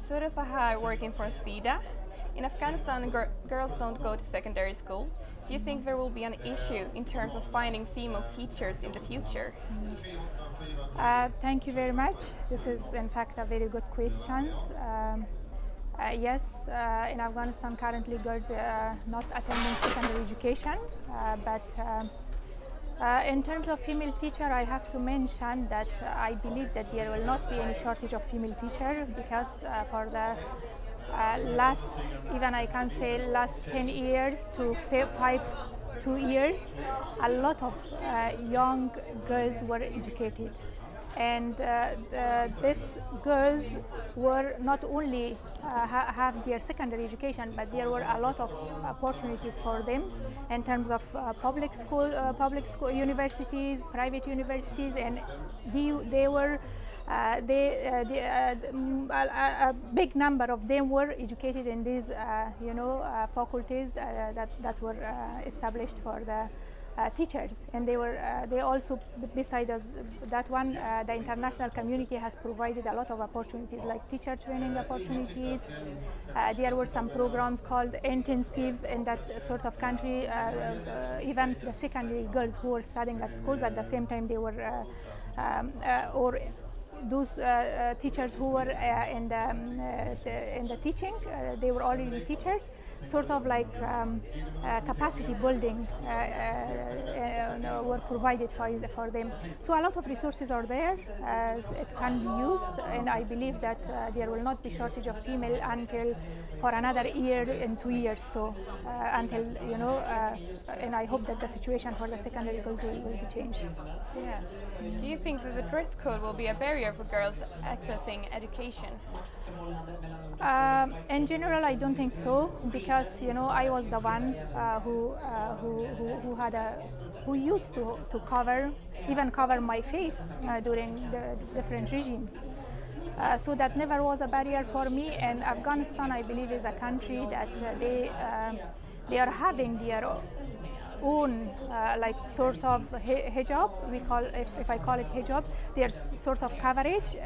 Zuhra Sahar working for SIDA. In Afghanistan, girls don't go to secondary school. Do you think there will be an issue in terms of finding female teachers in the future? Thank you very much. This is in fact a very good question. Yes, in Afghanistan currently girls are not attending secondary education, in terms of female teacher, I have to mention that I believe that there will not be any shortage of female teacher because for the last, even I can say last 10 years to 2 years, a lot of young girls were educated. And these girls were not only have their secondary education, but there were a lot of opportunities for them in terms of public school universities, private universities, and they were a big number of them were educated in these faculties that were established for the teachers, and they also, besides that one, the international community has provided a lot of opportunities like teacher training opportunities. There were some programs called intensive in that sort of country. Even the secondary girls who were studying at schools at the same time they were or those teachers who were in the teaching, they were already teachers, sort of like capacity building were provided for them. So a lot of resources are there, it can be used, and I believe that there will not be shortage of female until for another year and 2 years. So until and I hope that the situation for the secondary girls will be changed. Yeah. Do you think that the dress code will be a barrier for girls accessing education? In general, I don't think so, because I was the one who used to even cover my face during the different regimes. So that never was a barrier for me. And Afghanistan, I believe, is a country that they are having their own like sort of hijab. If I call it hijab, there's sort of coverage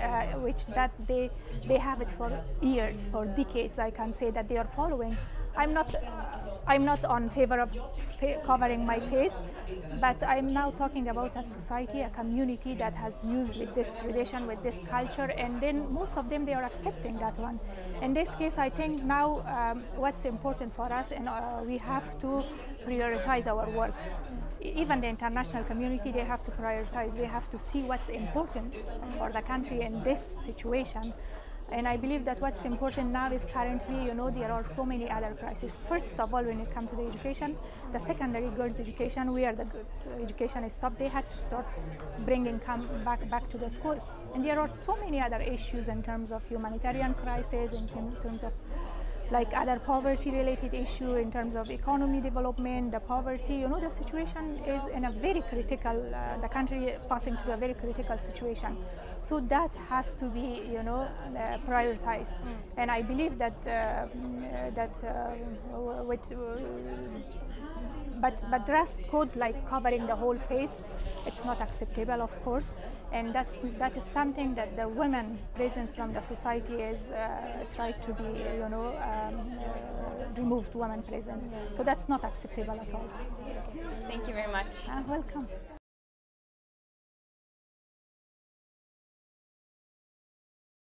which that they have it for years, for decades. I can say that they are following. I'm not on favor of covering my face, but I'm now talking about a society, a community that has used with this tradition, with this culture, and then most of them, they are accepting that one. In this case, I think now what's important for us, and we have to prioritize our work. Even the international community, they have to prioritize, they have to see what's important for the country in this situation. And I believe that what's important now is currently, there are so many other crises. First of all, when it comes to the education, the secondary girls' education, where the education is stopped, they had to start bringing back to the school. And there are so many other issues in terms of humanitarian crisis, in terms of like other poverty-related issue, in terms of economy development, the poverty. The situation is in a very critical. The country passing through a very critical situation. So that has to be, prioritized. And I believe that but dress code like covering the whole face, it's not acceptable, of course, and that is something that the women presence from the society is tried to be, removed women presence. So that's not acceptable at all. Thank you very much. Welcome.